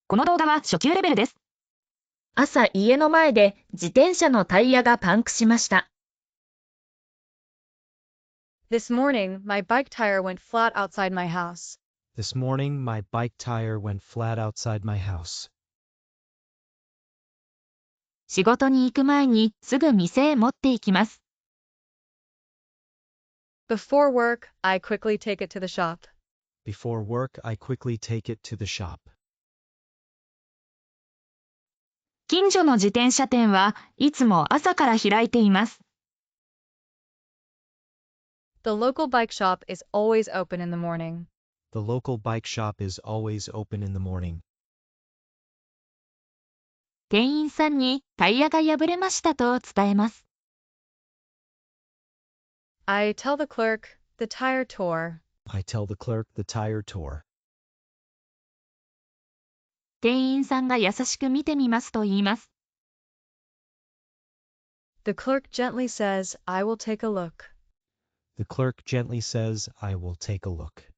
この動画は初級レベルです。朝家の前で自転車のタイヤがパンクしました。This morning, my bike tire went flat outside my house. This morning, my bike tire went flat outside my house. 仕事に行く前にすぐ店へ持って行きます。Before work, I quickly take it to the shop. Before work, I quickly take it to the shop. 近所の自転車店はいつも朝から開いています。The local bike shop is always open in the morning. The local bike shop is always open in the morning. 店員さんにタイヤが破れましたと伝えます。I tell the clerk, the tire tore. I tell the clerk the tire tore. 店員さんが優しく見てみますと言います。The clerk gently says, I will take a look. The clerk gently says, I will take a look.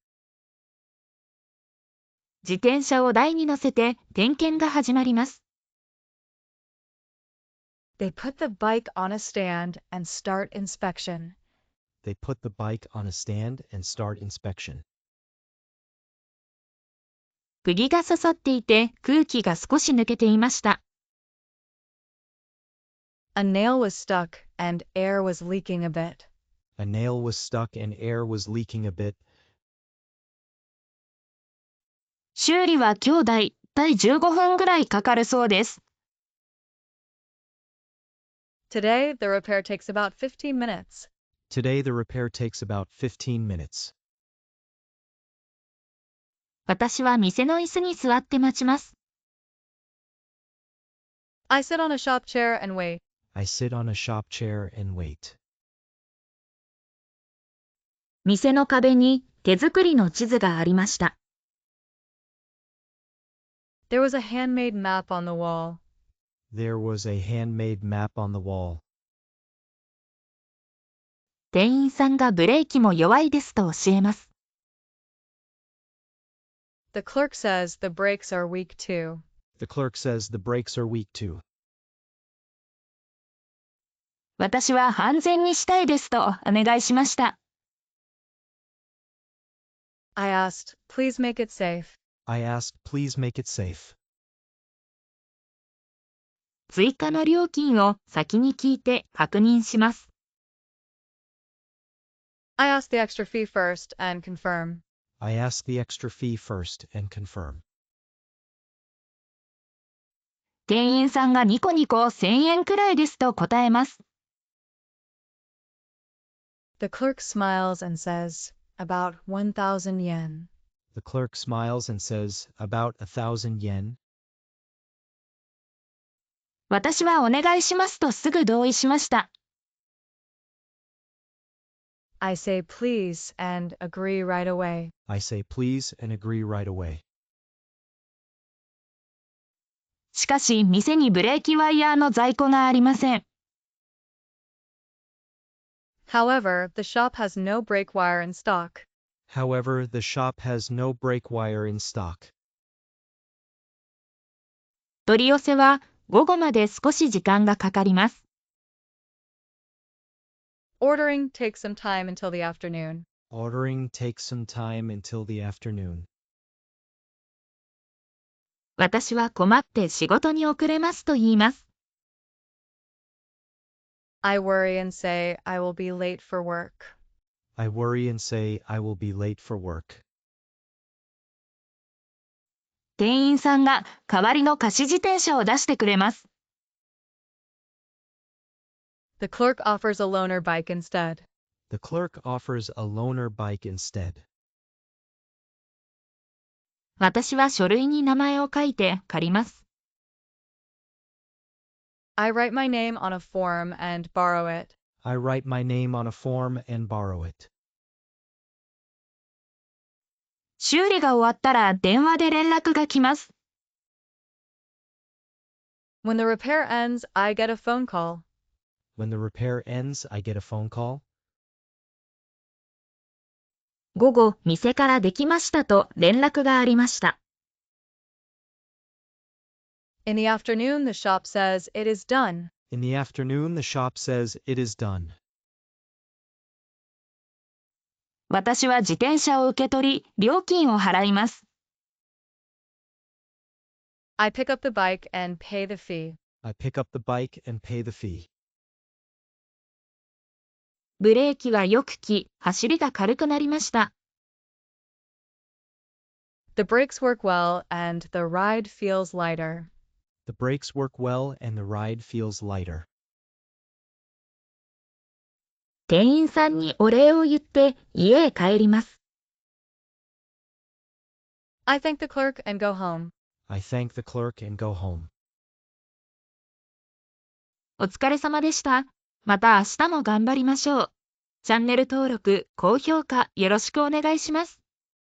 自転車を台に乗せて点検が始まります。They put the bike on a stand and start inspection. They put the bike on a stand and start inspection. 釘が刺さっていて空気が少し抜けていました。A nail was stuck and air was leaking a bit. A nail was stuck and air was leaking a bit. 修理は今日だいたい15分ぐらいかかるそうです。Today, the repair takes about 15 minutes. Today, the repair takes about 15 minutes. 私は店の椅子に座って待ちます。I sit on a shop chair and wait. I sit on a shop chair and wait. 店の壁に手作りの地図がありました。There was a handmade map on the wall. There was a handmade map on the wall. 店員さんがブレーキも弱いですと教えます。The clerk says the brakes are weak too. The clerk says the brakes are weak too. 私は安全にしたいですとお願いしました。I asked, please make it safe. I asked, please make it safe. 追加の料金を先に聞いて確認します。I asked the extra fee first and confirm. I asked the extra fee first and confirm. 店員さんがニコニコ1000円くらいですと答えます。The clerk smiles and says, about 1,000 yen. The clerk smiles and says, about 1,000 yen. 私はお願いしますとすぐ同意しました。I say please and agree right away. I say please and agree right away. しかし店にブレーキワイヤーの在庫がありません。However, the shop has no brake wire in stock. However, the shop has no brake wire in stock. 取り寄せは午後まで少し時間がかかります。Ordering takes some time until the afternoon. Ordering takes some time until the afternoon. 私は困って仕事に遅れますと言います。I worry and say I will be late for work. I worry and say I will be late for work. 店員さんが代わりの貸し自転車を出してくれます。The clerk offers a loaner bike instead. The clerk offers a loaner bike instead. 私は書類に名前を書いて借ります。I write my name on a form and borrow it. I write my name on a form and borrow it. 修理が終わったら電話で連絡が来ます。When the repair ends, I get a phone call. When the repair ends, I get a phone call. 午後、店からできましたと連絡がありました。In the afternoon, the shop says it is done. In the afternoon, the shop says it is done. 私は自転車を受け取り、料金を払います。I pick up the bike and pay the fee. I pick up the bike and pay the fee. ブレーキがよく効き、走りが軽くなりました。The brakes work well and the ride feels lighter. The brakes work well and the ride feels lighter. 店員さんにお礼を言って家へ帰ります。I thank the clerk and go home. I thank the clerk and go home. お疲れ様でした。また明日も頑張りましょう。チャンネル登録、高評価よろしくお願いします。